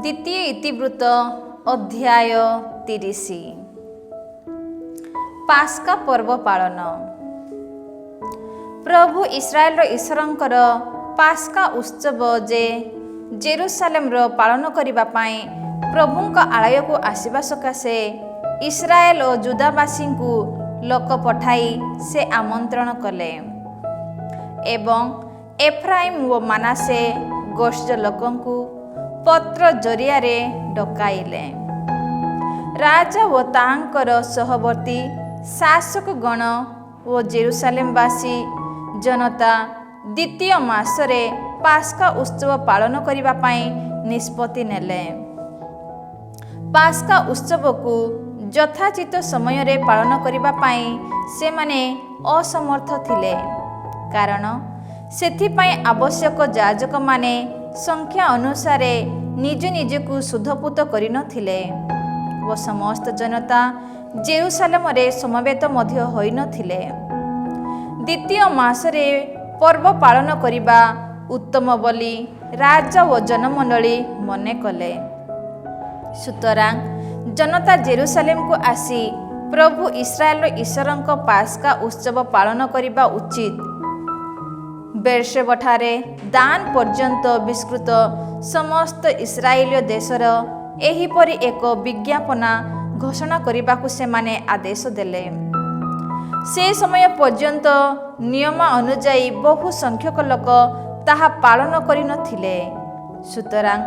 ଦ୍ୱିତୀୟ ଇତିବୃତ୍ତ ଅଧ୍ୟାୟ 30। ପାସ୍କା ପର୍ବ ପାଳନ। ପ୍ରଭୁ ଇସ୍ରାଏଲର ଈଶ୍ୱରଙ୍କର ପାସ୍କା ଉତ୍ସବ ଯେ ଜେରୁସାଲେମର ପାଳନ କରିବା ପାଇଁ ପ୍ରଭୁଙ୍କ ଆଳୟକୁ ଆସିବା ସକାଶେ ଇସ୍ରାଏଲ ଓ ଜୁଦାବାସୀଙ୍କୁ ଲୋକ ପଠାଇ ସେ ଆମନ୍ତ୍ରଣ କଲେ ଏବଂ ଏଫ୍ରାଇମ୍ ଓ ମାନାସେ ଗୋଷ୍ଠୀର ଲୋକଙ୍କୁ ପତ୍ର ଜରିଆରେ ଡକାଇଲେ। ରାଜା ଓ ତାଙ୍କର ସହବର୍ତ୍ତୀ ଶାସକଗଣ ଓ ଜେରୁସାଲେମବାସୀ ଜନତା ଦ୍ୱିତୀୟ ମାସରେ ପାସ୍କା ଉତ୍ସବ ପାଳନ କରିବା ପାଇଁ ନିଷ୍ପତ୍ତି ନେଲେ। ପାସ୍କା ଉତ୍ସବକୁ ଯଥାଚିତ ସମୟରେ ପାଳନ କରିବା ପାଇଁ ସେମାନେ ଅସମର୍ଥ ଥିଲେ, କାରଣ ସେଥିପାଇଁ ଆବଶ୍ୟକ ଯାଜକମାନେ ସଂଖ୍ୟା ଅନୁସାରେ ନିଜ ନିଜକୁ ଶୁଦ୍ଧପୂତ କରିନଥିଲେ ଓ ସମସ୍ତ ଜନତା ଜେରୁସାଲେମରେ ସମବେତ ମଧ୍ୟ ହୋଇନଥିଲେ। ଦ୍ୱିତୀୟ ମାସରେ ପର୍ବ ପାଳନ କରିବା ଉତ୍ତମ ବୋଲି ରାଜା ଓ ଜନମଣ୍ଡଳୀ ମନେ କଲେ। ସୁତରାଂ ଜନତା ଜେରୁସାଲେମକୁ ଆସି ପ୍ରଭୁ ଇସ୍ରାଏଲର ଈଶ୍ୱରଙ୍କ ପାସ୍କା ଉତ୍ସବ ପାଳନ କରିବା ଉଚିତ। ବେର୍ଷେବାଠାରେ ଦାନ ପର୍ଯ୍ୟନ୍ତ ବିସ୍ତୃତ ସମସ୍ତ ଇସ୍ରାଏଲୀୟ ଦେଶର ଏହିପରି ଏକ ବିଜ୍ଞାପନା ଘୋଷଣା କରିବାକୁ ସେମାନେ ଆଦେଶ ଦେଲେ। ସେ ସମୟ ପର୍ଯ୍ୟନ୍ତ ନିୟମ ଅନୁଯାୟୀ ବହୁ ସଂଖ୍ୟକ ଲୋକ ତାହା ପାଳନ କରିନଥିଲେ। ସୁତରାଂ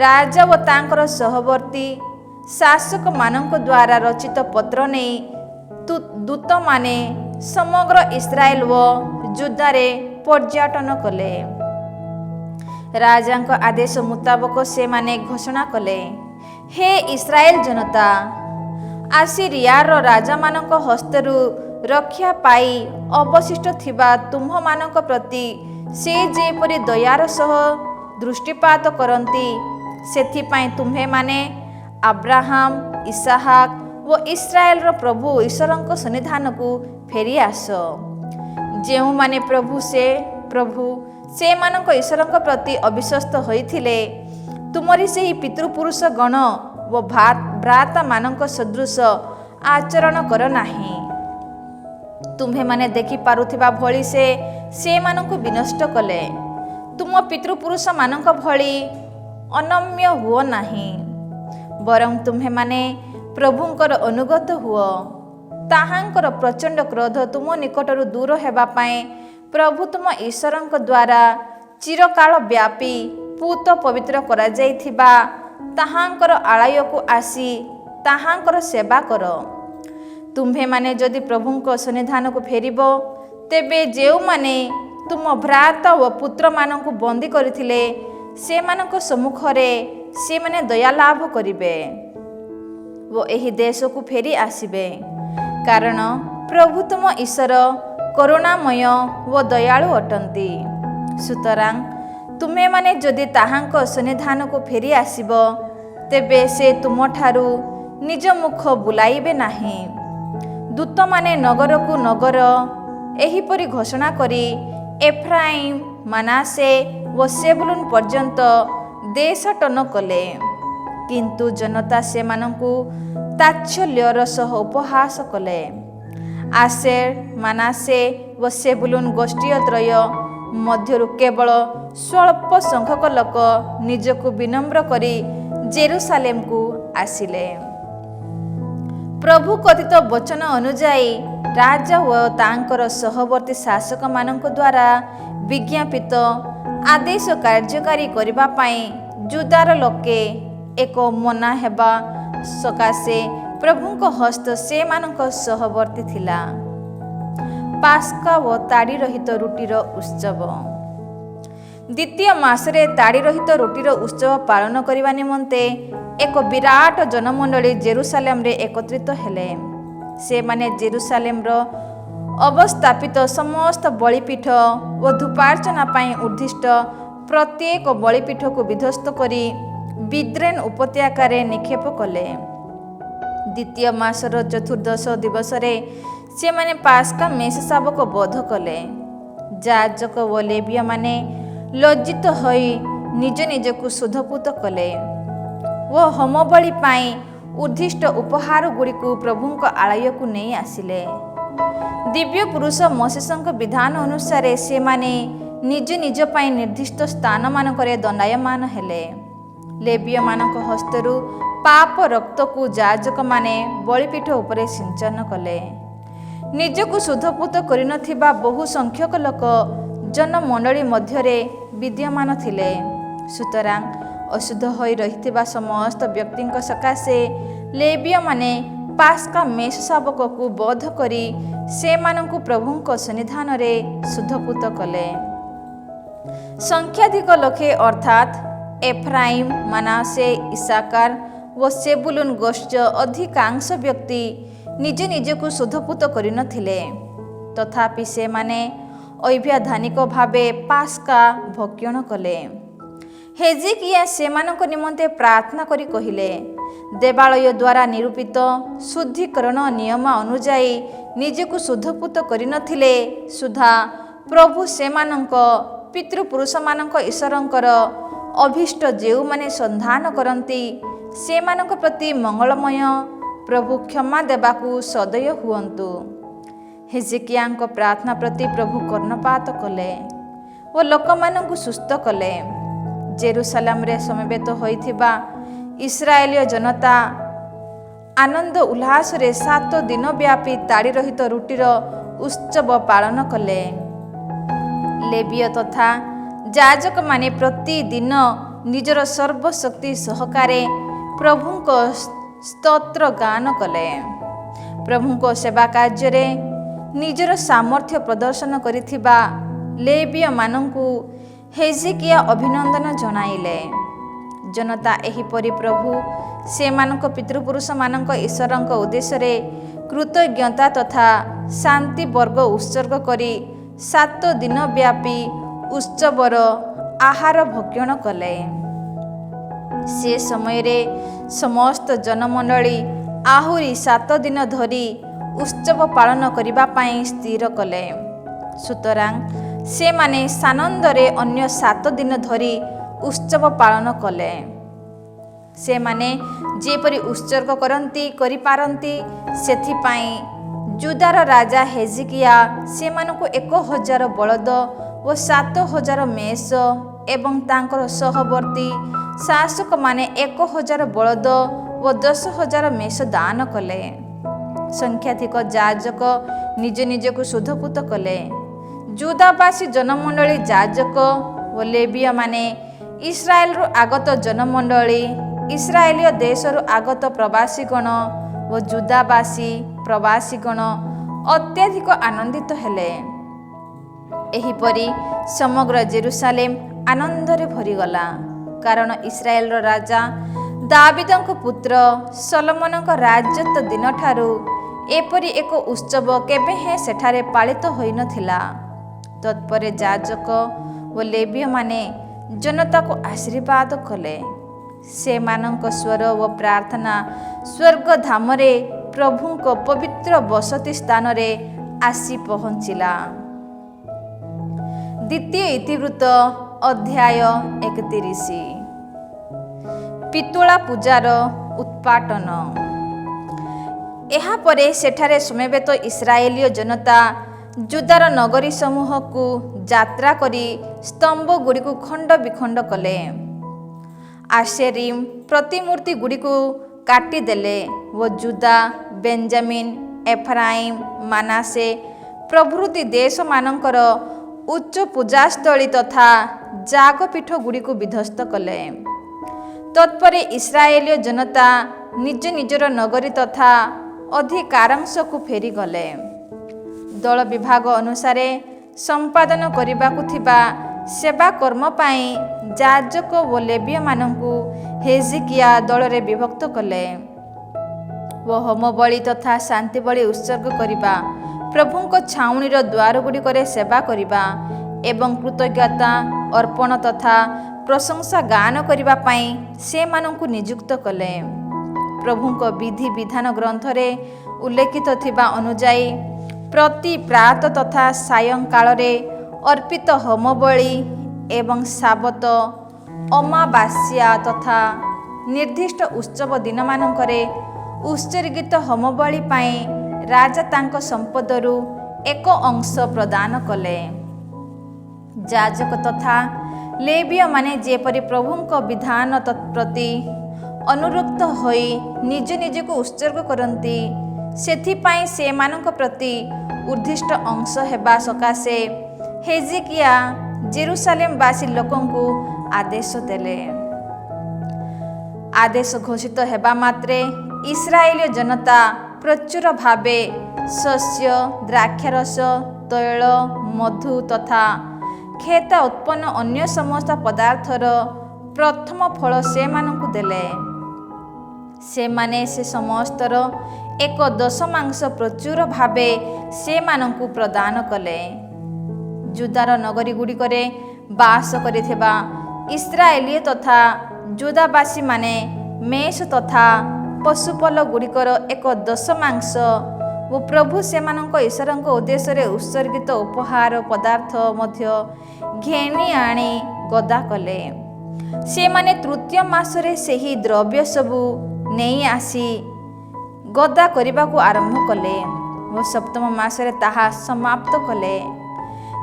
ରାଜା ଓ ତାଙ୍କର ସହବର୍ତ୍ତୀ ଶାସକମାନଙ୍କ ଦ୍ୱାରା ରଚିତ ପତ୍ର ନେଇ ଦୂତମାନେ ସମଗ୍ର ଇସ୍ରାଏଲ ଓ ଜୁଦାରେ ପର୍ଯ୍ୟଟନ କଲେ। ରାଜାଙ୍କ ଆଦେଶ ମୁତାବକ ସେମାନେ ଘୋଷଣା କଲେ, ହେ ଇସ୍ରାଏଲ ଜନତା, ଆସିରିଆର ରାଜାମାନଙ୍କ ହସ୍ତରୁ ରକ୍ଷା ପାଇ ଅବଶିଷ୍ଟ ଥିବା ତୁମ୍ଭମାନଙ୍କ ପ୍ରତି ସେ ଯେପରି ଦୟାର ସହ ଦୃଷ୍ଟିପାତ କରନ୍ତି, ସେଥିପାଇଁ ତୁମ୍ଭେମାନେ ଆବ୍ରାହାମ, ଇସାହାକ ଓ ଇସ୍ରାଏଲର ପ୍ରଭୁ ଈଶ୍ୱରଙ୍କ ସନ୍ନିଧାନକୁ ଫେରି ଆସ। ଯେଉଁମାନେ ପ୍ରଭୁ ସେମାନଙ୍କ ଈଶ୍ୱରଙ୍କ ପ୍ରତି ଅବିଶ୍ୱସ୍ତ ହୋଇଥିଲେ, ତୁମରି ସେହି ପିତୃପୁରୁଷ ଗଣ ଓ ଭ୍ରାତାମାନଙ୍କ ସଦୃଶ ଆଚରଣ କର ନାହିଁ। ତୁମ୍ଭେମାନେ ଦେଖିପାରୁଥିବା ଭଳି ସେମାନଙ୍କୁ ବିନଷ୍ଟ କଲେ। ତୁମ ପିତୃପୁରୁଷମାନଙ୍କ ଭଳି ଅନମ୍ୟ ହୁଅ ନାହିଁ, ବରଂ ତୁମ୍ଭେମାନେ ପ୍ରଭୁଙ୍କର ଅନୁଗତ ହୁଅ। ତାହାଙ୍କର ପ୍ରଚଣ୍ଡ କ୍ରୋଧ ତୁମ ନିକଟରୁ ଦୂର ହେବା ପାଇଁ ପ୍ରଭୁ ତୁମ ଈଶ୍ୱରଙ୍କ ଦ୍ୱାରା ଚିରକାଳ ବ୍ୟାପୀ ପୂତ ପବିତ୍ର କରାଯାଇଥିବା ତାହାଙ୍କର ଆଳୟକୁ ଆସି ତାହାଙ୍କର ସେବା କର। ତୁମ୍ଭେମାନେ ଯଦି ପ୍ରଭୁଙ୍କ ସନ୍ନିଧାନକୁ ଫେରିବ, ତେବେ ଯେଉଁମାନେ ତୁମ ଭ୍ରାତା ଓ ପୁତ୍ରମାନଙ୍କୁ ବନ୍ଦୀ କରିଥିଲେ, ସେମାନଙ୍କ ସମ୍ମୁଖରେ ସେମାନେ ଦୟା ଲାଭ କରିବେ ଓ ଏହି ଦେଶକୁ ଫେରି ଆସିବେ, କାରଣ ପ୍ରଭୁ ତୁମ ଈଶ୍ୱର କରୁଣାମୟ ଓ ଦୟାଳୁ ଅଟନ୍ତି। ସୁତରାଂ ତୁମେମାନେ ଯଦି ତାହାଙ୍କ ସନ୍ନିଧାନକୁ ଫେରି ଆସିବ, ତେବେ ସେ ତୁମଠାରୁ ନିଜ ମୁଖ ବୁଲାଇବେ ନାହିଁ। ଦୂତମାନେ ନଗରକୁ ନଗର ଏହିପରି ଘୋଷଣା କରି ଏଫ୍ରାଇମ୍, ମାନାସେ ଓ ସେବୁଲୁନ ପର୍ଯ୍ୟନ୍ତ ଦେଶାଟନ କଲେ, କିନ୍ତୁ ଜନତା ସେମାନଙ୍କୁ ତାଚ୍ଛଲ୍ୟର ସହ ଉପହାସ କଲେ। ଆସେର, ମାନାସେ ଓ ସେବୁଲୁନ ଗୋଷ୍ଠୀତ୍ରୟ ମଧ୍ୟରୁ କେବଳ ସ୍ୱଳ୍ପ ସଂଖ୍ୟକ ଲୋକ ନିଜକୁ ବିନମ୍ର କରି ଜେରୁସାଲେମକୁ ଆସିଲେ। ପ୍ରଭୁ କଥିତ ବଚନ ଅନୁଯାୟୀ ରାଜା ଓ ତାଙ୍କର ସହବର୍ତ୍ତୀ ଶାସକମାନଙ୍କ ଦ୍ୱାରା ବିଜ୍ଞାପିତ ଆଦେଶ କାର୍ଯ୍ୟକାରୀ କରିବା ପାଇଁ ଜୁଦାର ଲୋକେ ଏକ ମନା ହେବା ସକାଶେ ପ୍ରଭୁଙ୍କ ହସ୍ତ ସେମାନଙ୍କ ସହବର୍ତ୍ତୀ ଥିଲା। ପାସ୍କା ଓ ତାଡ଼ି ରହିତ ରୁଟିର ଉତ୍ସବ। ଦ୍ୱିତୀୟ ମାସରେ ତାଡ଼ି ରହିତ ରୁଟିର ଉତ୍ସବ ପାଳନ କରିବା ନିମନ୍ତେ ଏକ ବିରାଟ ଜନମଣ୍ଡଳୀ ଜେରୁସାଲେମରେ ଏକତ୍ରିତ ହେଲେ। ସେମାନେ ଜେରୁସାଲେମର ଅବସ୍ଥାପିତ ସମସ୍ତ ବଳିପୀଠ ଓ ଧୂପାର୍ଚ୍ଚନା ପାଇଁ ଉଦ୍ଦିଷ୍ଟ ପ୍ରତ୍ୟେକ ବଳିପୀଠକୁ ବିଧ୍ୱସ୍ତ କରି ବିଦ୍ରେନ ଉପତ୍ୟକାରେ ନିକ୍ଷେପ କଲେ। ଦ୍ୱିତୀୟ ମାସର ଚତୁର୍ଦ୍ଦଶ ଦିବସରେ ସେମାନେ ପାସ୍କା ମେଷ ଶାବକ ବଧ କଲେ। ଯାଜକ ଓ ଲେବୀୟମାନେ ଲଜ୍ଜିତ ହୋଇ ନିଜ ନିଜକୁ ଶୁଦ୍ଧପୂତ କଲେ ଓ ହୋମବଳି ପାଇଁ ଉଦ୍ଦିଷ୍ଟ ଉପହାର ଗୁଡ଼ିକୁ ପ୍ରଭୁଙ୍କ ଆଳୟକୁ ନେଇ ଆସିଲେ। ଦିବ୍ୟ ପୁରୁଷ ମୋଶେସଙ୍କ ବିଧାନ ଅନୁସାରେ ସେମାନେ ନିଜ ନିଜ ପାଇଁ ନିର୍ଦ୍ଦିଷ୍ଟ ସ୍ଥାନମାନଙ୍କରେ ଦଣ୍ଡାୟମାନ ହେଲେ। ଲେବୀୟମାନଙ୍କ ହସ୍ତରୁ ପାପ ରକ୍ତକୁ ଯାଜକମାନେ ବଳିପୀଠ ଉପରେ ସିଞ୍ଚନ କଲେ। ନିଜକୁ ଶୁଦ୍ଧପୂତ କରିନଥିବା ବହୁ ସଂଖ୍ୟକ ଲୋକ ଜନମଣ୍ଡଳୀ ମଧ୍ୟରେ ବିଦ୍ୟମାନ ଥିଲେ। ସୁତରାଂ ଅଶୁଦ୍ଧ ହୋଇ ରହିଥିବା ସମସ୍ତ ବ୍ୟକ୍ତିଙ୍କ ସକାଶେ ଲେବୀୟମାନେ ପାସ୍କା ମେଷ ଶାବକକୁ ବଧ କରି ସେମାନଙ୍କୁ ପ୍ରଭୁଙ୍କ ସନ୍ନିଧାନରେ ଶୁଦ୍ଧପୂତ କଲେ। ସଂଖ୍ୟାଧିକ ଲୋକେ ଅର୍ଥାତ୍ ଏଫ୍ରାଇମ୍, ମନାସେ, ଇସାକାର ଓ ସେବୁଲୁନ୍ ଗୋଷ୍ଠୀର ଅଧିକାଂଶ ବ୍ୟକ୍ତି ନିଜ ନିଜକୁ ଶୁଦ୍ଧପୂତ କରିନଥିଲେ। ତଥାପି ସେମାନେ ଐବ୍ୟାଧାନିକ ଭାବେ ପାସ୍କା ଭକ୍ଷଣ କଲେ। ହେଜିକିଆ ସେମାନଙ୍କ ନିମନ୍ତେ ପ୍ରାର୍ଥନା କରି କହିଲେ, ଦେବାଳୟ ଦ୍ୱାରା ନିରୂପିତ ଶୁଦ୍ଧିକରଣ ନିୟମ ଅନୁଯାୟୀ ନିଜକୁ ଶୁଦ୍ଧପୂତ କରିନଥିଲେ ସୁଦ୍ଧା ପ୍ରଭୁ ସେମାନଙ୍କ ପିତୃପୁରୁଷମାନଙ୍କ ଈଶ୍ୱରଙ୍କର ଅଭୀଷ୍ଟ ଯେଉଁମାନେ ସନ୍ଧାନ କରନ୍ତି ସେମାନଙ୍କ ପ୍ରତି ମଙ୍ଗଳମୟ ପ୍ରଭୁ କ୍ଷମା ଦେବାକୁ ସଦୟ ହୁଅନ୍ତୁ। ହେଜିକିଆଙ୍କ ପ୍ରାର୍ଥନା ପ୍ରତି ପ୍ରଭୁ କର୍ଣ୍ଣପାତ କଲେ ଓ ଲୋକମାନଙ୍କୁ ସୁସ୍ଥ କଲେ। ଜେରୁସାଲେମରେ ସମବେତ ହୋଇଥିବା ଇସ୍ରାଏଲୀୟ ଜନତା ଆନନ୍ଦ ଉଲ୍ଲାସରେ 7 ଦିନ ବ୍ୟାପୀ ତାଡ଼ି ରହିତ ରୁଟିର ଉତ୍ସବ ପାଳନ କଲେ। ଲେବୀୟ ତଥା ଯାଜକମାନେ ପ୍ରତିଦିନ ନିଜର ସର୍ବଶକ୍ତି ସହକାରେ ପ୍ରଭୁଙ୍କ ସ୍ତୋତ୍ର ଗାନ କଲେ। ପ୍ରଭୁଙ୍କ ସେବା କାର୍ଯ୍ୟରେ ନିଜର ସାମର୍ଥ୍ୟ ପ୍ରଦର୍ଶନ କରିଥିବା ଲେବୀୟମାନଙ୍କୁ ହେଜିକିଆ ଅଭିନନ୍ଦନ ଜଣାଇଲେ। ଜନତା ଏହିପରି ପ୍ରଭୁ ସେମାନଙ୍କ ପିତୃପୁରୁଷମାନଙ୍କ ଈଶ୍ୱରଙ୍କ ଉଦ୍ଦେଶ୍ୟରେ କୃତଜ୍ଞତା ତଥା ଶାନ୍ତି ବର୍ଗ ଉତ୍ସର୍ଗ କରି 7 ଦିନ ବ୍ୟାପୀ ଉତ୍ସବର ଆହାର ଭକ୍ଷଣ କଲେ। ସେ ସମୟରେ ସମସ୍ତ ଜନମଣ୍ଡଳୀ ଆହୁରି 7 ଦିନ ଧରି ଉତ୍ସବ ପାଳନ କରିବା ପାଇଁ ସ୍ଥିର କଲେ। ସୁତରାଂ ସେମାନେ ସାନନ୍ଦରେ ଅନ୍ୟ 7 ଦିନ ଧରି ଉତ୍ସବ ପାଳନ କଲେ। ସେମାନେ ଯେପରି ଉତ୍ସର୍ଗ କରିପାରନ୍ତି ସେଥିପାଇଁ ଜୁଦାର ରାଜା ହେଜିକିଆ ସେମାନଙ୍କୁ 1000 ବଳଦ ଓ 7000 ମେଷ ଏବଂ ତାଙ୍କର ସହବର୍ତ୍ତୀ ଶାସକମାନେ 1000 ବଳଦ ଓ 10000 ମେଷ ଦାନ କଲେ। ସଂଖ୍ୟାଧିକ ଯାଜକ ନିଜ ନିଜକୁ ଶୁଦ୍ଧପୂତ କଲେ। ଜୁଦାବାସୀ ଜନମଣ୍ଡଳୀ ଯାଜକ ଓ ଲେବୀୟମାନେ, ଇସ୍ରାଏଲରୁ ଆଗତ ଜନମଣ୍ଡଳୀ, ଇସ୍ରାଏଲୀୟ ଦେଶରୁ ଆଗତ ପ୍ରବାସୀଗଣ ଓ ଜୁଦାବାସୀ ପ୍ରବାସୀଗଣ ଅତ୍ୟଧିକ ଆନନ୍ଦିତ ହେଲେ। ଏହିପରି ସମଗ୍ର ଜେରୁସାଲେମ ଆନନ୍ଦରେ ଭରିଗଲା, କାରଣ ଇସ୍ରାଏଲର ରାଜା ଦାବିଦଙ୍କ ପୁତ୍ର ସଲୋମନଙ୍କ ରାଜତ୍ୱ ଦିନଠାରୁ ଏପରି ଏକ ଉତ୍ସବ କେବେ ହେଁ ସେଠାରେ ପାଳିତ ହୋଇନଥିଲା। ତତ୍ପରେ ଯାଜକ ଓ ଲେବୀୟମାନେ ଜନତାକୁ ଆଶୀର୍ବାଦ କଲେ। ସେମାନଙ୍କ ସ୍ୱର ଓ ପ୍ରାର୍ଥନା ସ୍ୱର୍ଗଧାମରେ ପ୍ରଭୁଙ୍କ ପବିତ୍ର ବସତି ସ୍ଥାନରେ ଆସି ପହଞ୍ଚିଲା। ଦ୍ୱିତୀୟ ଇତିବୃତ୍ତ ଅଧ୍ୟାୟ 31। ପିତୁଳା ପୂଜାର ଉତ୍ପାଟନ। ଏହାପରେ ସେଠାରେ ସମବେତ ଇସ୍ରାଏଲୀୟ ଜନତା ଜୁଦାର ନଗରୀ ସମୂହକୁ ଯାତ୍ରା କରି ସ୍ତମ୍ଭ ଗୁଡ଼ିକୁ ଖଣ୍ଡ ବିଖଣ୍ଡ କଲେ। ଆଶେରିମ୍ ପ୍ରତିମୂର୍ତ୍ତି ଗୁଡ଼ିକୁ କାଟିଦେଲେ ଓ ଜୁଦା, ବେଞ୍ଜାମିନ୍, ଏଫ୍ରାଇମ୍, ମନାସେ ପ୍ରଭୃତି ଦେଶମାନଙ୍କର ଉଚ୍ଚ ପୂଜାସ୍ଥଳୀ ତଥା ଯାଗପୀଠ ଗୁଡ଼ିକୁ ବିଧ୍ୱସ୍ତ କଲେ। ତତ୍ପରେ ଇସ୍ରାଏଲୀୟ ଜନତା ନିଜ ନିଜର ନଗରୀ ତଥା ଅଧିକାରାଂଶକୁ ଫେରିଗଲେ। ଦଳ ବିଭାଗ ଅନୁସାରେ ସମ୍ପାଦନ କରିବାକୁ ଥିବା ସେବା କର୍ମ ପାଇଁ ଯାଜକ ଓ ଲେବୀୟମାନଙ୍କୁ ହେଜିକିଆ ଦଳରେ ବିଭକ୍ତ କଲେ ଓ ହୋମବଳି ତଥା ଶାନ୍ତିବଳି ଉତ୍ସର୍ଗ କରିବା, ପ୍ରଭୁଙ୍କ ଛାଉଣୀର ଦ୍ୱାରଗୁଡ଼ିକରେ ସେବା କରିବା ଏବଂ କୃତଜ୍ଞତା ଅର୍ପଣ ତଥା ପ୍ରଶଂସା ଗାନ କରିବା ପାଇଁ ସେମାନଙ୍କୁ ନିଯୁକ୍ତ କଲେ। ପ୍ରଭୁଙ୍କ ବିଧି ବିଧାନ ଗ୍ରନ୍ଥରେ ଉଲ୍ଲେଖିତ ଥିବା ଅନୁଯାୟୀ ପ୍ରତି ପ୍ରାତ ତଥା ସାୟଂକାଳରେ ଅର୍ପିତ ହୋମବଳି ଏବଂ ସାବତ, ଅମାବାସ୍ୟା ତଥା ନିର୍ଦ୍ଦିଷ୍ଟ ଉତ୍ସବ ଦିନମାନଙ୍କରେ ଉତ୍ସର୍ଗିତ ହୋମବଳି ପାଇଁ ରାଜା ତାଙ୍କ ସମ୍ପଦରୁ ଏକ ଅଂଶ ପ୍ରଦାନ କଲେ। ଯାଜକ ତଥା ଲେବୀୟମାନେ ଯେପରି ପ୍ରଭୁଙ୍କ ବିଧାନ ପ୍ରତି ଅନୁରକ୍ତ ହୋଇ ନିଜ ନିଜକୁ ଉତ୍ସର୍ଗ କରନ୍ତି, ସେଥିପାଇଁ ସେମାନଙ୍କ ପ୍ରତି ଉଦ୍ଦିଷ୍ଟ ଅଂଶ ହେବା ସକାଶେ ହେଜେକିଆ ଜେରୁସାଲେମବାସୀ ଲୋକଙ୍କୁ ଆଦେଶ ଦେଲେ। ଆଦେଶ ଘୋଷିତ ହେବା ମାତ୍ରେ ଇସ୍ରାଏଲୀୟ ଜନତା ପ୍ରଚୁର ଭାବେ ଶସ୍ୟ, ଦ୍ରାକ୍ଷାରସ, ତୈଳ, ମଧୁ ତଥା କ୍ଷେତ ଉତ୍ପନ୍ନ ଅନ୍ୟ ସମସ୍ତ ପଦାର୍ଥର ପ୍ରଥମ ଫଳ ସେମାନଙ୍କୁ ଦେଲେ। ସେମାନେ ସେ ସମସ୍ତର ଏକ ଦଶମାଂଶ ପ୍ରଚୁର ଭାବେ ସେମାନଙ୍କୁ ପ୍ରଦାନ କଲେ। ଜୁଦାର ନଗରୀଗୁଡ଼ିକରେ ବାସ କରିଥିବା ଇସ୍ରାଏଲୀୟ ତଥା ଜୁଦାବାସୀମାନେ ମେଷ ତଥା ପଶୁପଲ ଗୁଡ଼ିକର ଏକ ଦଶମାଂଶ ଓ ପ୍ରଭୁ ସେମାନଙ୍କ ଈଶ୍ୱରଙ୍କ ଉଦ୍ଦେଶ୍ୟରେ ଉତ୍ସର୍ଗିତ ଉପହାର ପଦାର୍ଥ ମଧ୍ୟ ଘେନି ଆଣି ଗଦା କଲେ। ସେମାନେ ତୃତୀୟ ମାସରେ ସେହି ଦ୍ରବ୍ୟ ସବୁ ନେଇ ଆସି ଗଦା କରିବାକୁ ଆରମ୍ଭ କଲେ ଓ ସପ୍ତମ ମାସରେ ତାହା ସମାପ୍ତ କଲେ।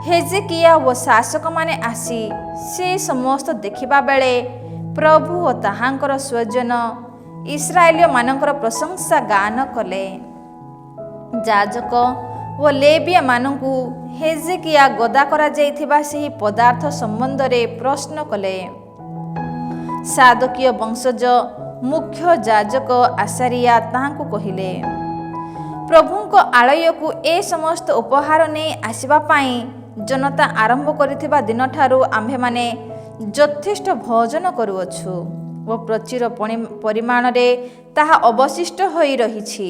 ହେଜେକିଆ ଓ ଶାସକମାନେ ଆସି ସେ ସମସ୍ତ ଦେଖିବା ବେଳେ ପ୍ରଭୁ ଓ ତାହାଙ୍କର ସ୍ୱଜନ ଇସ୍ରାଏଲୀୟମାନଙ୍କର ପ୍ରଶଂସା ଗାନ କଲେ। ଯାଜକ ଓ ଲେବୀୟମାନଙ୍କୁ ହେଜେକିଆ ଗଦା କରାଯାଇଥିବା ସେହି ପଦାର୍ଥ ସମ୍ବନ୍ଧରେ ପ୍ରଶ୍ନ କଲେ। ସାଦୋକୀୟ ବଂଶଜ ମୁଖ୍ୟ ଯାଜକ ଆସାରିଆ ତାହାଙ୍କୁ କହିଲେ, ପ୍ରଭୁଙ୍କ ଆଳୟକୁ ଏ ସମସ୍ତ ଉପହାର ନେଇ ଆସିବା ପାଇଁ ଜନତା ଆରମ୍ଭ କରିଥିବା ଦିନଠାରୁ ଆମ୍ଭେମାନେ ଯଥେଷ୍ଟ ଭୋଜନ କରୁଅଛୁ ଓ ପ୍ରଚୁର ପରିମାଣରେ ତାହା ଅବଶିଷ୍ଟ ହୋଇ ରହିଛି।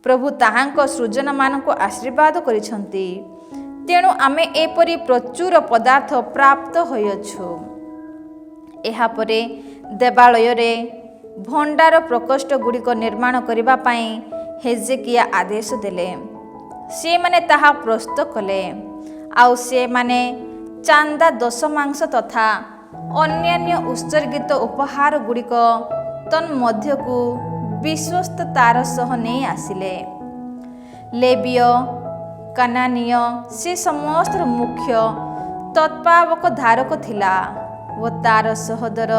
ପ୍ରଭୁ ତାହାଙ୍କ ସୃଜନମାନଙ୍କୁ ଆଶୀର୍ବାଦ କରିଛନ୍ତି, ତେଣୁ ଆମେ ଏପରି ପ୍ରଚୁର ପଦାର୍ଥ ପ୍ରାପ୍ତ ହୋଇଅଛୁ। ଏହାପରେ ଦେବାଳୟରେ ଭଣ୍ଡାର ପ୍ରକୋଷ୍ଠ ଗୁଡ଼ିକ ନିର୍ମାଣ କରିବା ପାଇଁ ହେଜେକିଆ ଆଦେଶ ଦେଲେ। ସେମାନେ ତାହା ପ୍ରସ୍ତୁତ କଲେ। ଆଉ ସେମାନେ ଚାନ୍ଦା ଦଶମାଂଶ ତଥା ଅନ୍ୟାନ୍ୟ ଉତ୍ସର୍ଗିତ ଉପହାର ଗୁଡ଼ିକ ତନ୍ମଧ୍ୟକୁ ବିଶ୍ୱସ୍ତତାର ସହ ନେଇ ଆସିଲେ। ଲେବୀୟ, କାନାନୀୟ ସେ ସମସ୍ତର ମୁଖ୍ୟ ତତ୍ତ୍ୱାବକ ଧାରକ ଥିଲା ଓ ତାର ସହୋଦର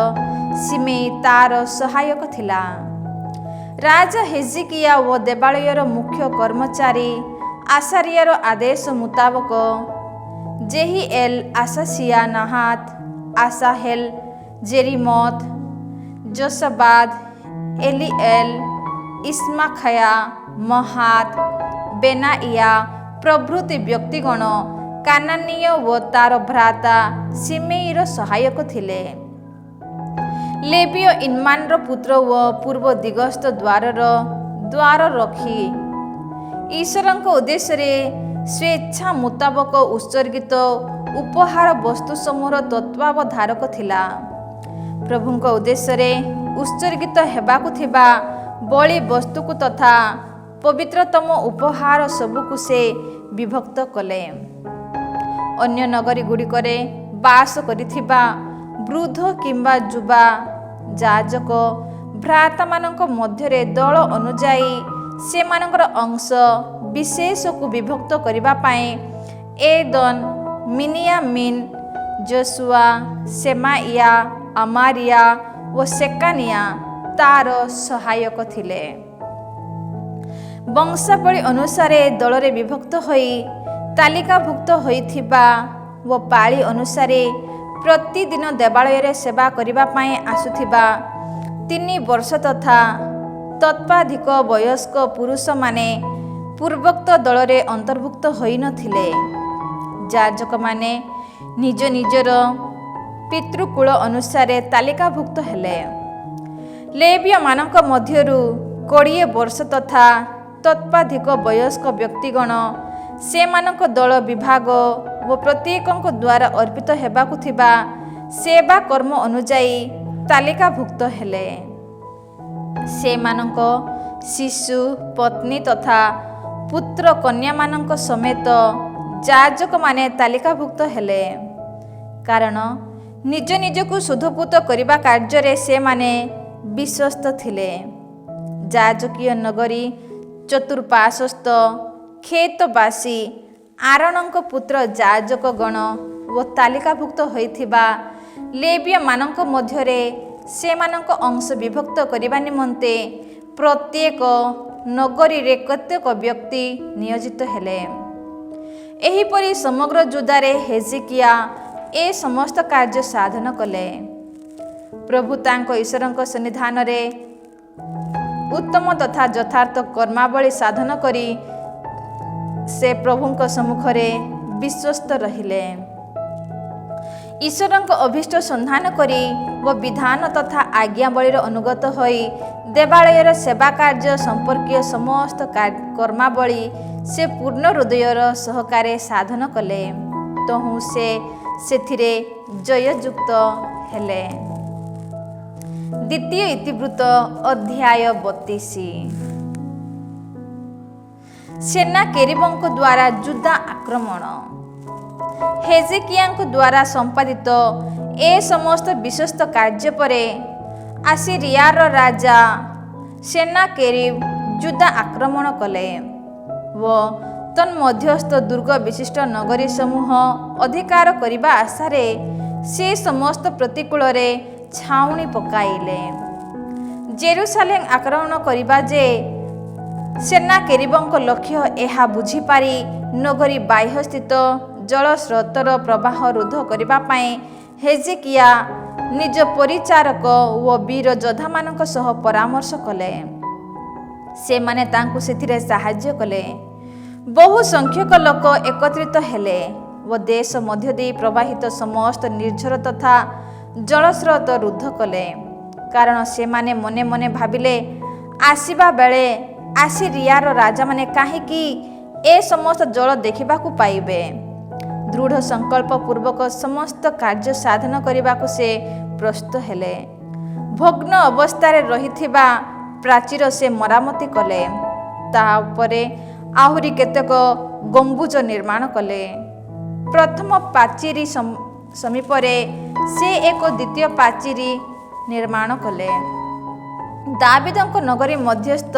ସିମେଇ ତାର ସହାୟକ ଥିଲା। ରାଜା ହେଜେକିଆ ଓ ଦେବାଳୟର ମୁଖ୍ୟ କର୍ମଚାରୀ ଆସାରିଆର ଆଦେଶ ମୁତାବକ ଜେହିଏଲ, ଆସାସିଆ, ନାହାତ, ଆସାହେଲ, ଜେରିମୋଥ, ଯୋଷାବାଦ, ଏଲିଏଲ, ଇସ୍ମାଖାୟା, ମହାତ, ବେନାଇଆ ପ୍ରଭୃତି ବ୍ୟକ୍ତିଗଣ କାନାନୀୟ ଓ ତାର ଭ୍ରାତା ସିମେଇର ସହାୟକ ଥିଲେ। ଲେବୀୟ ଇନ୍ମାନର ପୁତ୍ର ଓ ପୂର୍ବ ଦିଗସ୍ଥ ଦ୍ୱାରର ଦ୍ୱାର ରଖି ଈଶ୍ୱରଙ୍କ ଉଦ୍ଦେଶ୍ୟରେ ସ୍ୱେଚ୍ଛା ମୁତାବକ ଉତ୍ସର୍ଗିତ ଉପହାର ବସ୍ତୁ ସମୂହର ତତ୍ତ୍ୱାବଧାରକ ଥିଲା। ପ୍ରଭୁଙ୍କ ଉଦ୍ଦେଶ୍ୟରେ ଉତ୍ସର୍ଗିତ ହେବାକୁ ଥିବା ବଳି ବସ୍ତୁକୁ ତଥା ପବିତ୍ରତମ ଉପହାର ସବୁକୁ ସେ ବିଭକ୍ତ କଲେ। ଅନ୍ୟ ନଗରୀ ଗୁଡ଼ିକରେ ବାସ କରିଥିବା ବୃଦ୍ଧ କିମ୍ବା ଯୁବା ଯାଜକ ଭ୍ରାତାମାନଙ୍କ ମଧ୍ୟରେ ଦଳ ଅନୁଯାୟୀ ସେମାନଙ୍କର ଅଂଶ ବିଶେଷକୁ ବିଭକ୍ତ କରିବା ପାଇଁ ଏଦନ, ମିନିୟାମିନ, ଯୋଶୁଆ, ସେମାଇଆ, ଆମାରିଆ ଓ ସେକାନିଆ ତାର ସହାୟକ ଥିଲେ। ବଂଶାବଳୀ ଅନୁସାରେ ଦଳରେ ବିଭକ୍ତ ହୋଇ ତାଲିକାଭୁକ୍ତ ହୋଇଥିବା ଓ ପାଳି ଅନୁସାରେ ପ୍ରତିଦିନ ଦେବାଳୟରେ ସେବା କରିବା ପାଇଁ ଆସୁଥିବା 3 ବର୍ଷ ତଥା ତତ୍ତ୍ୱାଧିକ ବୟସ୍କ ପୁରୁଷମାନେ ପୂର୍ବୋକ୍ତ ଦଳରେ ଅନ୍ତର୍ଭୁକ୍ତ ହୋଇନଥିଲେ। ଯାଜକମାନେ ନିଜ ନିଜର ପିତୃକୁଳ ଅନୁସାରେ ତାଲିକାଭୁକ୍ତ ହେଲେ। ଲେବୀୟମାନଙ୍କ ମଧ୍ୟରୁ 20 ବର୍ଷ ତଥା ତତ୍ତ୍ୱାଧିକ ବୟସ୍କ ବ୍ୟକ୍ତିଗଣ ସେମାନଙ୍କ ଦଳ ବିଭାଗ ଓ ପ୍ରତ୍ୟେକଙ୍କ ଦ୍ୱାରା ଅର୍ପିତ ହେବାକୁ ଥିବା ସେବା କର୍ମ ଅନୁଯାୟୀ ତାଲିକାଭୁକ୍ତ ହେଲେ। ସେମାନଙ୍କ ଶିଶୁ, ପତ୍ନୀ ତଥା ପୁତ୍ର କନ୍ୟାମାନଙ୍କ ସମେତ ଯାଜକମାନେ ତାଲିକାଭୁକ୍ତ ହେଲେ। କାରଣ ନିଜ ନିଜକୁ ଶୁଦ୍ଧପୂତ କରିବା କାର୍ଯ୍ୟରେ ସେମାନେ ବିଶ୍ୱସ୍ତ ଥିଲେ। ଯାଜକୀୟ ନଗରୀ ଚତୁଃପାର୍ଶ୍ୱସ୍ଥ କ୍ଷେତବାସୀ ଆରୋନଙ୍କ ପୁତ୍ର ଯାଜକଗଣ ଓ ତାଲିକାଭୁକ୍ତ ହୋଇଥିବା ଲେବୀୟମାନଙ୍କ ମଧ୍ୟରେ ସେମାନଙ୍କ ଅଂଶ ବିଭକ୍ତ କରିବା ନିମନ୍ତେ ପ୍ରତ୍ୟେକ ନଗରୀରେ କେତେକ ବ୍ୟକ୍ତି ନିୟୋଜିତ ହେଲେ। ଏହିପରି ସମଗ୍ର ଯୁଦାରେ ହେଜିକିଆ ଏ ସମସ୍ତ କାର୍ଯ୍ୟ ସାଧନ କଲେ। ପ୍ରଭୁ ତାଙ୍କ ଈଶ୍ୱରଙ୍କ ସନ୍ନିଧାନରେ ଉତ୍ତମ ତଥା ଯଥାର୍ଥ କର୍ମାବଳୀ ସାଧନ କରି ସେ ପ୍ରଭୁଙ୍କ ସମ୍ମୁଖରେ ବିଶ୍ୱସ୍ତ ରହିଲେ। ଈଶ୍ୱରଙ୍କ ଅଭୀଷ୍ଟ ସନ୍ଧାନ କରି ଓ ବିଧାନ ତଥା ଆଜ୍ଞାବଳୀର ଅନୁଗତ ହୋଇ ଦେବାଳୟର ସେବା କାର୍ଯ୍ୟ ସମ୍ପର୍କୀୟ ସମସ୍ତ କର୍ମାବଳୀ ସେ ପୂର୍ଣ୍ଣ ହୃଦୟର ସହକାରେ ସାଧନ କଲେ। ତହୁଁ ସେ ସେଥିରେ ଜୟଯୁକ୍ତ ହେଲେ। ଦ୍ୱିତୀୟ ଇତିବୃତ୍ତ ଅଧ୍ୟାୟ 32। ସେନାକେରିବଙ୍କ ଦ୍ୱାରା ଯୁଦା ଆକ୍ରମଣ। ହେଜେକିଆଙ୍କ ଦ୍ୱାରା ସମ୍ପାଦିତ ଏ ସମସ୍ତ ବିଶ୍ୱସ୍ତ କାର୍ଯ୍ୟ ପରେ ଆସିରିଆର ରାଜା ସେନାକେରିବ ଯୁଦା ଆକ୍ରମଣ କଲେ ଓ ତନ୍ମଧ୍ୟସ୍ଥ ଦୁର୍ଗ ବିଶିଷ୍ଟ ନଗରୀ ସମୂହ ଅଧିକାର କରିବା ଆଶାରେ ସେ ସମସ୍ତ ପ୍ରତିକୂଳରେ ଛାଉଣି ପକାଇଲେ। ଜେରୁସାଲେମ ଆକ୍ରମଣ କରିବା ଯେ ସେନାକେରିବଙ୍କ ଲକ୍ଷ୍ୟ ଏହା ବୁଝିପାରି ନଗରୀ ବାହ୍ୟସ୍ଥିତ ଜଳସ୍ରୋତର ପ୍ରବାହ ରୋଧ କରିବା ପାଇଁ ହେଜେକିଆ ନିଜ ପରିଚାରକ ଓ ବୀର ଯୋଦ୍ଧାମାନଙ୍କ ସହ ପରାମର୍ଶ କଲେ। ସେମାନେ ତାଙ୍କୁ ସେଥିରେ ସାହାଯ୍ୟ କଲେ। ବହୁ ସଂଖ୍ୟକ ଲୋକ ଏକତ୍ରିତ ହେଲେ ଓ ଦେଶ ମଧ୍ୟ ଦେଇ ପ୍ରବାହିତ ସମସ୍ତ ନିର୍ଝର ତଥା ଜଳସ୍ରୋତ ରୁଦ୍ଧ କଲେ। କାରଣ ସେମାନେ ମନେ ମନେ ଭାବିଲେ, ଆସିବା ବେଳେ ଆସିରିଆର ରାଜାମାନେ କାହିଁକି ଏ ସମସ୍ତ ଜଳ ଦେଖିବାକୁ ପାଇବେ। ଦୃଢ଼ ସଂକଳ୍ପ ପୂର୍ବକ ସମସ୍ତ କାର୍ଯ୍ୟ ସାଧନ କରିବାକୁ ସେ ପ୍ରସ୍ତୁତ ହେଲେ। ଭଗ୍ନ ଅବସ୍ଥାରେ ରହିଥିବା ପ୍ରାଚୀର ସେ ମରାମତି କଲେ। ତାହା ଉପରେ ଆହୁରି କେତେକ ଗମ୍ବୁଜ ନିର୍ମାଣ କଲେ। ପ୍ରଥମ ପାଚିରୀ ସମୀପରେ ସେ ଏକ ଦ୍ୱିତୀୟ ପାଚିରୀ ନିର୍ମାଣ କଲେ। ଦାବିଦଙ୍କ ନଗରୀ ମଧ୍ୟସ୍ଥ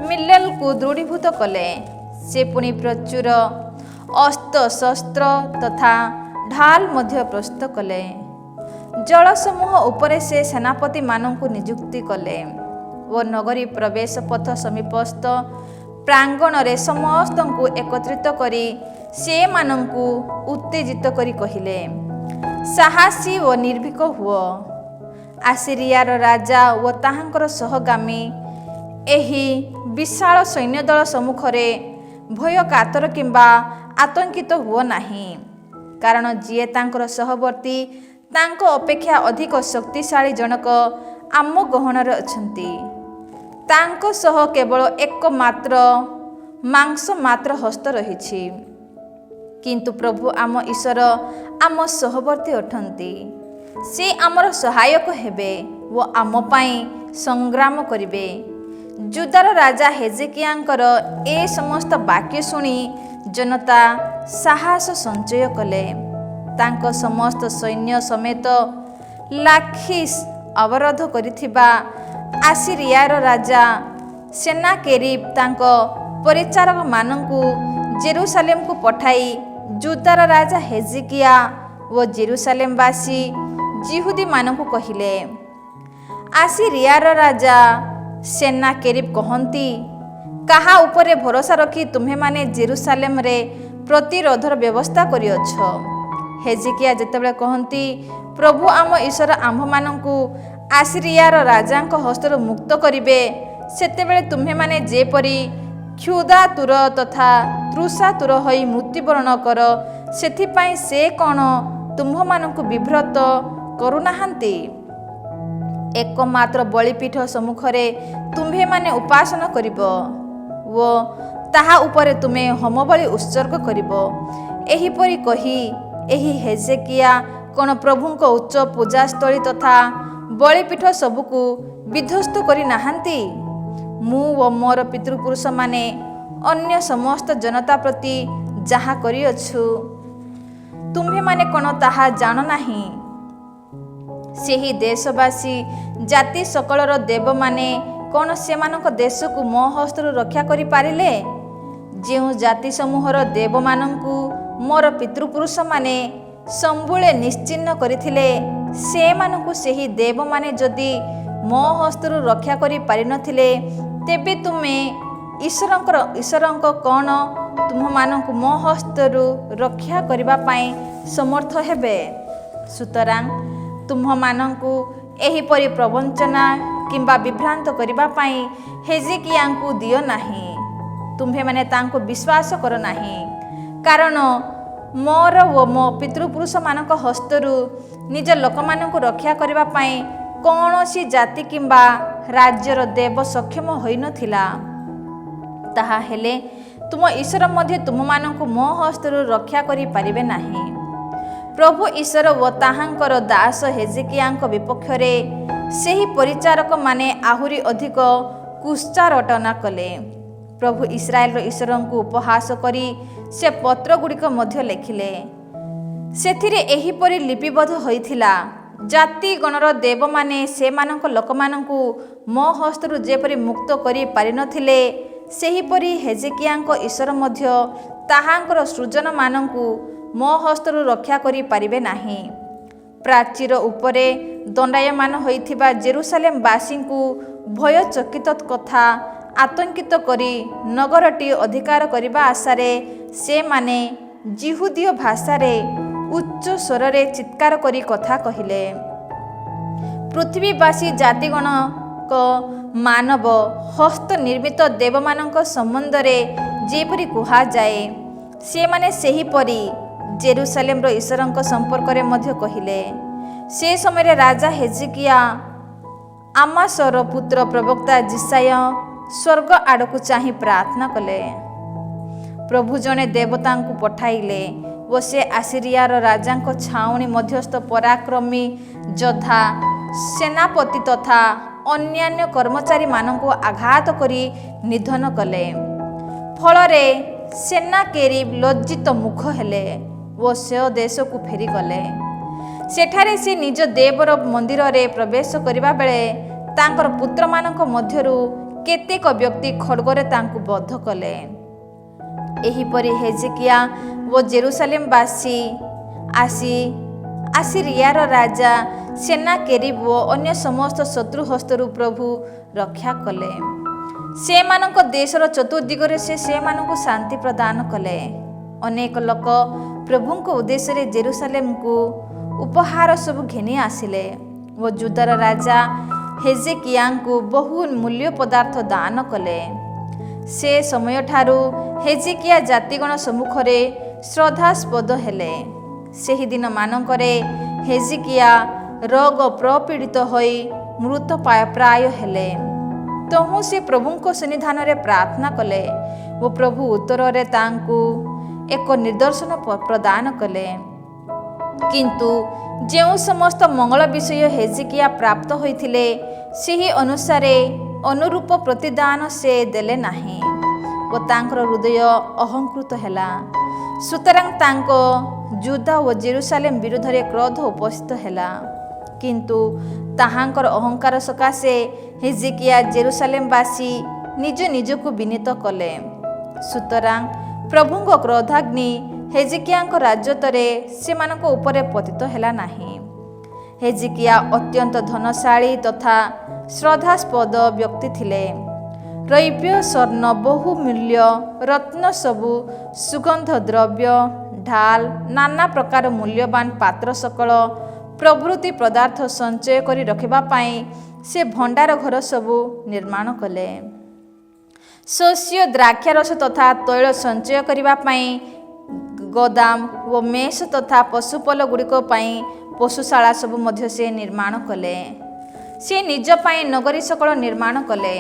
ମିଲ୍ଲେଲକୁ ଦୃଢ଼ୀଭୂତ କଲେ। ସେ ପୁଣି ପ୍ରଚୁର ଅସ୍ତ୍ରଶସ୍ତ୍ର ତଥା ଢାଲ ମଧ୍ୟ ପ୍ରସ୍ତୁତ କଲେ। ଜଳସମୂହ ଉପରେ ସେ ସେନାପତିମାନଙ୍କୁ ନିଯୁକ୍ତି କଲେ ଓ ନଗରୀ ପ୍ରବେଶ ପଥ ସମୀପସ୍ଥ ପ୍ରାଙ୍ଗଣରେ ସମସ୍ତଙ୍କୁ ଏକତ୍ରିତ କରି ସେମାନଙ୍କୁ ଉତ୍ତେଜିତ କରି କହିଲେ, ସାହସୀ ଓ ନିର୍ଭୀକ ହୁଅ। ଆସିରିଆର ରାଜା ଓ ତାହାଙ୍କର ସହଗାମୀ ଏହି ବିଶାଳ ସୈନ୍ୟଦଳ ସମ୍ମୁଖରେ ଭୟ କାତର କିମ୍ବା ଆତଙ୍କିତ ହୁଅ ନାହିଁ। କାରଣ ଯିଏ ତାଙ୍କର ସହବର୍ତ୍ତୀ ତାଙ୍କ ଅପେକ୍ଷା ଅଧିକ ଶକ୍ତିଶାଳୀ ଜଣକ ଆମ ଗହଣରେ ଅଛନ୍ତି। ତାଙ୍କ ସହ କେବଳ ଏକମାତ୍ର ମାଂସ ମାତ୍ର ହସ୍ତ ରହିଛି। କିନ୍ତୁ ପ୍ରଭୁ ଆମ ଈଶ୍ୱର ଆମ ସହବର୍ତ୍ତୀ ଅଟନ୍ତି। ସେ ଆମର ସହାୟକ ହେବେ ଓ ଆମ ପାଇଁ ସଂଗ୍ରାମ କରିବେ। ଯୁଦାର ରାଜା ହେଜେକିଆଙ୍କର ଏ ସମସ୍ତ ବାକ୍ୟ ଶୁଣି ଜନତା ସାହସ ସଞ୍ଚୟ କଲେ। ତାଙ୍କ ସମସ୍ତ ସୈନ୍ୟ ସମେତ ଲାଖିସ୍ ଅବରୋଧ କରିଥିବା ଆସିରିଆର ରାଜା ସେନାକେରିବ ତାଙ୍କ ପରିଚାରକମାନଙ୍କୁ ଜେରୁସାଲେମକୁ ପଠାଇ ଯୁଦାର ରାଜା ହେଜେକିଆ ଓ ଜେରୁସାଲେମବାସୀ ଯିହୁଦୀମାନଙ୍କୁ କହିଲେ, ଆସିରିଆର ରାଜା ସେନାକେରିବ କହନ୍ତି, କାହା ଉପରେ ଭରସା ରଖି ତୁମ୍ଭେମାନେ ଜେରୁସାଲେମରେ ପ୍ରତିରୋଧର ବ୍ୟବସ୍ଥା କରିଅଛ। ହେଜେକିଆ ଯେତେବେଳେ କହନ୍ତି, ପ୍ରଭୁ ଆମ ଈଶ୍ୱର ଆମ୍ଭମାନଙ୍କୁ ଆସିରିଆର ରାଜାଙ୍କ ହସ୍ତରୁ ମୁକ୍ତ କରିବେ, ସେତେବେଳେ ତୁମ୍ଭେମାନେ ଯେପରି କ୍ଷୁଧାତୁର ତଥା ତୃଷାତୁର ହୋଇ ମୃତ୍ୟୁବରଣ କର, ସେଥିପାଇଁ ସେ କ'ଣ ତୁମ୍ଭମାନଙ୍କୁ ବିବ୍ରତ କରୁନାହାନ୍ତି? ଏକମାତ୍ର ବଳିପୀଠ ସମ୍ମୁଖରେ ତୁମ୍ଭେମାନେ ଉପାସନ କରିବ ଓ ତାହା ଉପରେ ତୁମେ ହୋମବଳି ଉତ୍ସର୍ଗ କରିବ। ଏହିପରି କହି ଏହି ହେଜେକିଆ କ'ଣ ପ୍ରଭୁଙ୍କ ଉଚ୍ଚ ପୂଜାସ୍ଥଳୀ ତଥା ବଳିପୀଠ ସବୁକୁ ବିଧ୍ୱସ୍ତ କରିନାହାନ୍ତି? ମୁଁ ଓ ମୋର ପିତୃପୁରୁଷମାନେ ଅନ୍ୟ ସମସ୍ତ ଜନତା ପ୍ରତି ଯାହା କରିଅଛୁ, ତୁମ୍ଭେମାନେ କ'ଣ ତାହା ଜାଣ ନାହିଁ? ସେହି ଦେଶବାସୀ ଜାତି ସକଳର ଦେବମାନେ କ'ଣ ସେମାନଙ୍କ ଦେଶକୁ ମୋ ହସ୍ତରୁ ରକ୍ଷା କରିପାରିଲେ? ଯେଉଁ ଜାତି ସମୂହର ଦେବମାନଙ୍କୁ ମୋର ପିତୃପୁରୁଷମାନେ ସମ୍ବୁଳେ ନିଶ୍ଚିହ୍ନ କରିଥିଲେ, ସେମାନଙ୍କୁ ସେହି ଦେବମାନେ ମୋ ହସ୍ତରୁ ରକ୍ଷା କରିପାରିନଥିଲେ, ତେବେ ତୁମେ ଈଶ୍ୱରଙ୍କ କ'ଣ ତୁମମାନଙ୍କୁ ମୋ ହସ୍ତରୁ ରକ୍ଷା କରିବା ପାଇଁ ସମର୍ଥ ହେବେ? ସୁତରାଂ ତୁମ୍ଭମାନଙ୍କୁ ଏହିପରି ପ୍ରବଞ୍ଚନା କିମ୍ବା ବିଭ୍ରାନ୍ତ କରିବା ପାଇଁ ହେଜେକିୟାଙ୍କୁ ଦିଅ ନାହିଁ। ତୁମ୍ଭେମାନେ ତାଙ୍କୁ ବିଶ୍ୱାସ କର ନାହିଁ, କାରଣ ମୋର ଓ ମୋ ପିତୃପୁରୁଷମାନଙ୍କ ହସ୍ତରୁ ନିଜ ଲୋକମାନଙ୍କୁ ରକ୍ଷା କରିବା ପାଇଁ କୌଣସି ଜାତି କିମ୍ବା ରାଜ୍ୟର ଦେବ ସକ୍ଷମ ହୋଇନଥିଲା। ତାହା ହେଲେ ତୁମ ଈଶ୍ୱର ମଧ୍ୟ ତୁମମାନଙ୍କୁ ମୋ ହସ୍ତରୁ ରକ୍ଷା କରିପାରିବେ ନାହିଁ। ପ୍ରଭୁ ଈଶ୍ୱର ଓ ତାହାଙ୍କର ଦାସ ହେଜେକିୟାଙ୍କ ବିପକ୍ଷରେ ସେହି ପରିଚାରକମାନେ ଆହୁରି ଅଧିକ କୁତ୍ସାରଟନା କଲେ। ପ୍ରଭୁ ଇସ୍ରାଏଲର ଈଶ୍ୱରଙ୍କୁ ଉପହାସ କରି ସେ ପତ୍ରଗୁଡ଼ିକ ମଧ୍ୟ ଲେଖିଲେ। ସେଥିରେ ଏହିପରି ଲିପିବଦ୍ଧ ହୋଇଥିଲା, ଜାତିଗଣର ଦେବମାନେ ସେମାନଙ୍କ ଲୋକମାନଙ୍କୁ ମୋ ହସ୍ତରୁ ଯେପରି ମୁକ୍ତ କରିପାରିନଥିଲେ, ସେହିପରି ହେଜେକିୟାଙ୍କ ଈଶ୍ୱର ମଧ୍ୟ ତାହାଙ୍କର ସୃଜନମାନଙ୍କୁ ମୋ ହସ୍ତରୁ ରକ୍ଷା କରିପାରିବେ ନାହିଁ। ପ୍ରାଚୀର ଉପରେ ଦଣ୍ଡାୟମାନ ହୋଇଥିବା ଜେରୁସାଲେମବାସୀଙ୍କୁ ଭୟଚକିତ ତଥା ଆତଙ୍କିତ କରି ନଗରଟି ଅଧିକାର କରିବା ଆଶାରେ ସେମାନେ ଜିହୁଦୀୟ ଭାଷାରେ ଉଚ୍ଚ ସ୍ୱରରେ ଚିତ୍କାର କରି କଥା କହିଲେ। ପୃଥିବୀବାସୀ ଜାତିଗଣଙ୍କ ମାନବ ହସ୍ତ ନିର୍ମିତ ଦେବମାନଙ୍କ ସମ୍ବନ୍ଧରେ ଯେପରି କୁହାଯାଏ, ସେମାନେ ସେହିପରି ଜେରୁସାଲେମର ଈଶ୍ୱରଙ୍କ ସମ୍ପର୍କରେ ମଧ୍ୟ କହିଲେ। ସେ ସମୟରେ ରାଜା ହେଜେକିୟା ଆମାସର ପୁତ୍ର ପ୍ରବକ୍ତା ଜିସାୟ ସ୍ୱର୍ଗ ଆଡ଼କୁ ଚାହିଁ ପ୍ରାର୍ଥନା କଲେ। ପ୍ରଭୁ ଜଣେ ଦେବତାଙ୍କୁ ପଠାଇଲେ ଓ ସେ ଆସିରିଆର ରାଜାଙ୍କ ଛାଉଣୀ ମଧ୍ୟସ୍ଥ ପରାକ୍ରମୀ ଯୋଦ୍ଧା, ସେନାପତି ତଥା ଅନ୍ୟାନ୍ୟ କର୍ମଚାରୀମାନଙ୍କୁ ଆଘାତ କରି ନିଧନ କଲେ। ଫଳରେ ସେନାକେରିବ୍ ଲଜ୍ଜିତ ମୁଖ ହେଲେ ଓ ସେ ଦେଶକୁ ଫେରିଗଲେ। ସେଠାରେ ସେ ନିଜ ଦେବର ମନ୍ଦିରରେ ପ୍ରବେଶ କରିବା ବେଳେ ତାଙ୍କର ପୁତ୍ରମାନଙ୍କ ମଧ୍ୟରୁ କେତେକ ବ୍ୟକ୍ତି ଖଡ୍ଗରେ ତାଙ୍କୁ ବଧ କଲେ। ଏହିପରି ହେଜେକିୟା ଓ ଜେରୁସାଲେମବାସୀ ଆସିରିଆର ରାଜା ସେନାକେରିବ୍ ଓ ଅନ୍ୟ ସମସ୍ତ ଶତ୍ରୁ ହସ୍ତରୁ ପ୍ରଭୁ ରକ୍ଷା କଲେ। ସେମାନଙ୍କ ଦେଶର ଚତୁର୍ଦିଗରେ ସେ ସେମାନଙ୍କୁ ଶାନ୍ତି ପ୍ରଦାନ କଲେ। ଅନେକ ଲୋକ ପ୍ରଭୁଙ୍କ ଉଦ୍ଦେଶ୍ୟରେ ଜେରୁସାଲେମକୁ ଉପହାର ସବୁ ଘେନି ଆସିଲେ ଓ ଯୁଦାର ରାଜା ହେଜେକିୟାଙ୍କୁ ବହୁ ମୂଲ୍ୟ ପଦାର୍ଥ ଦାନ କଲେ। ସେ ସମୟଠାରୁ ହେଜେକିୟା ଜାତିଗଣ ସମ୍ମୁଖରେ ଶ୍ରଦ୍ଧାସ୍ପଦ ହେଲେ। ସେହି ଦିନମାନଙ୍କରେ ହେଜେକିୟା ରୋଗ ପ୍ରପୀଡ଼ିତ ହୋଇ ମୃତପ୍ରାୟ ହେଲେ। ତହୁଁ ସେ ପ୍ରଭୁଙ୍କ ସନ୍ନିଧାନରେ ପ୍ରାର୍ଥନା କଲେ ଓ ପ୍ରଭୁ ଉତ୍ତରରେ ତାଙ୍କୁ ଏକ ନିଦର୍ଶନ ପ୍ରଦାନ କଲେ। କିନ୍ତୁ ଯେଉଁ ସମସ୍ତ ମଙ୍ଗଳ ବିଷୟ ହେଜେକିୟା ପ୍ରାପ୍ତ ହୋଇଥିଲେ, ସେହି ଅନୁସାରେ ଅନୁରୂପ ପ୍ରତିଦାନ ସେ ଦେଲେ ନାହିଁ ଓ ତାଙ୍କର ହୃଦୟ ଅହଂକୃତ ହେଲା। ସୁତରାଂ ତାଙ୍କ ଯୁଦା ଓ ଜେରୁସାଲେମ ବିରୁଦ୍ଧରେ କ୍ରୋଧ ଉପସ୍ଥିତ ହେଲା। କିନ୍ତୁ ତାହାଙ୍କର ଅହଙ୍କାର ସକାଶେ ହେଜେକିୟା ଜେରୁସାଲେମବାସୀ ନିଜ ନିଜକୁ ବିନୀତ କଲେ। ସୁତରାଂ ପ୍ରଭୁଙ୍କ କ୍ରୋଧାଗ୍ନି ହେଜେକିୟାଙ୍କ ରାଜତ୍ୱରେ ସେମାନଙ୍କ ଉପରେ ପତିତ ହେଲା ନାହିଁ। ହେଜେକିୟା ଅତ୍ୟନ୍ତ ଧନଶାଳୀ ତଥା ଶ୍ରଦ୍ଧାସ୍ପଦ ବ୍ୟକ୍ତି ଥିଲେ। ରୌପ୍ୟ ସ୍ୱର୍ଣ୍ଣ ବହୁମୂଲ୍ୟ ରତ୍ନ ସବୁ, ସୁଗନ୍ଧ ଦ୍ରବ୍ୟ, ଢାଲ, ନାନା ପ୍ରକାର ମୂଲ୍ୟବାନ ପାତ୍ର ସକଳ ପ୍ରଭୃତି ପଦାର୍ଥ ସଞ୍ଚୟ କରି ରଖିବା ପାଇଁ ସେ ଭଣ୍ଡାର ଘର ସବୁ ନିର୍ମାଣ କଲେ। ଶସ୍ୟ, ଦ୍ରାକ୍ଷାରସ ତଥା ତୈଳ ସଞ୍ଚୟ କରିବା ପାଇଁ ଗୋଦାମ ଓ ମେଷ ତଥା ପଶୁପଲ ଗୁଡ଼ିକ ପାଇଁ ପଶୁଶାଳା ସବୁ ମଧ୍ୟ ସେ ନିର୍ମାଣ କଲେ। ସେ ନିଜ ପାଇଁ ନଗରୀ ସକଳ ନିର୍ମାଣ କଲେ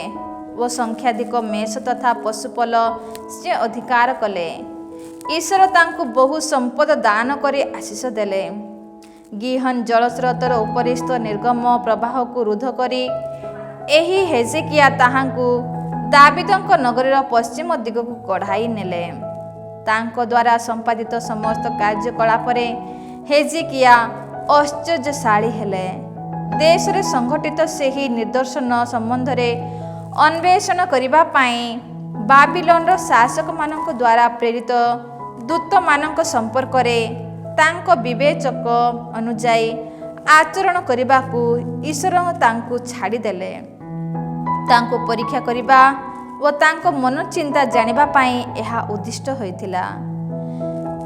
ଓ ସଂଖ୍ୟାଧିକ ମେଷ ତଥା ପଶୁପଲ ସେ ଅଧିକାର କଲେ। ଈଶ୍ୱର ତାଙ୍କୁ ବହୁ ସମ୍ପଦ ଦାନ କରି ଆଶୀଷ ଦେଲେ। ଗିହନ ଜଳସ୍ରୋତର ଉପରିସ୍ଥ ନିର୍ଗମ ପ୍ରବାହକୁ ରୁଦ୍ଧ କରି ଏହି ହେଜେକିୟା ତାହାଙ୍କୁ ଦାବିଦଙ୍କ ନଗରୀର ପଶ୍ଚିମ ଦିଗକୁ କଢ଼ାଇ ନେଲେ। ତାଙ୍କ ଦ୍ୱାରା ସମ୍ପାଦିତ ସମସ୍ତ କାର୍ଯ୍ୟକଳାପରେ ହେଜେକିୟା ଐଶ୍ୱର୍ଯ୍ୟଶାଳୀ ହେଲେ। ଦେଶରେ ସଂଘଟିତ ସେହି ନିଦର୍ଶନ ସମ୍ବନ୍ଧରେ ଅନ୍ୱେଷଣ କରିବା ପାଇଁ ବାବିଲୋନର ଶାସକମାନଙ୍କ ଦ୍ୱାରା ପ୍ରେରିତ ଦୂତମାନଙ୍କ ସମ୍ପର୍କରେ ତାଙ୍କ ବିବେଚକ ଅନୁଯାୟୀ ଆଚରଣ କରିବାକୁ ଈଶ୍ୱର ତାଙ୍କୁ ଛାଡ଼ିଦେଲେ। ତାଙ୍କୁ ପରୀକ୍ଷା କରିବା ଓ ତାଙ୍କ ମନଚିନ୍ତା ଜାଣିବା ପାଇଁ ଏହା ଉଦ୍ଦିଷ୍ଟ ହୋଇଥିଲା।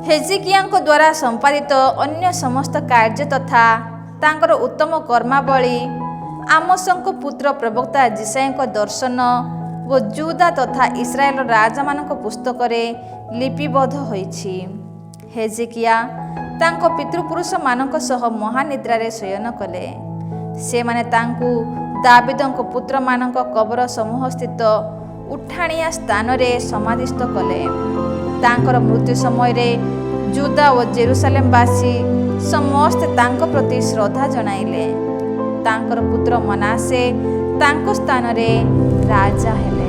ହେଜିକିୟାଙ୍କ ଦ୍ୱାରା ସମ୍ପାଦିତ ଅନ୍ୟ ସମସ୍ତ କାର୍ଯ୍ୟ ତଥା ତାଙ୍କର ଉତ୍ତମ କର୍ମାବଳୀ ଆମୋସଙ୍କ ପୁତ୍ର ପ୍ରବକ୍ତା ଜିସାଇଙ୍କ ଦର୍ଶନ ଓ ଜୁଦା ତଥା ଇସ୍ରାଏଲର ରାଜାମାନଙ୍କ ପୁସ୍ତକରେ ଲିପିବଦ୍ଧ ହୋଇଛି। ହେଜିକିୟା ତାଙ୍କ ପିତୃପୁରୁଷମାନଙ୍କ ସହ ମହାନିଦ୍ରାରେ ଶୟନ କଲେ। ସେମାନେ ତାଙ୍କୁ ଦାବିଦଙ୍କ ପୁତ୍ରମାନଙ୍କ କବର ସମୂହ ସ୍ଥିତ ଉଠାଣିଆ ସ୍ଥାନରେ ସମାଧିସ୍ଥ କଲେ। ତାଙ୍କର ମୃତ୍ୟୁ ସମୟରେ ଜୁଦା ଓ ଜେରୁସାଲେମବାସୀ ସମସ୍ତେ ତାଙ୍କ ପ୍ରତି ଶ୍ରଦ୍ଧା ଜଣାଇଲେ। ତାଙ୍କର ପୁତ୍ର ମନାସେ ତାଙ୍କ ସ୍ଥାନରେ ରାଜା ହେଲେ।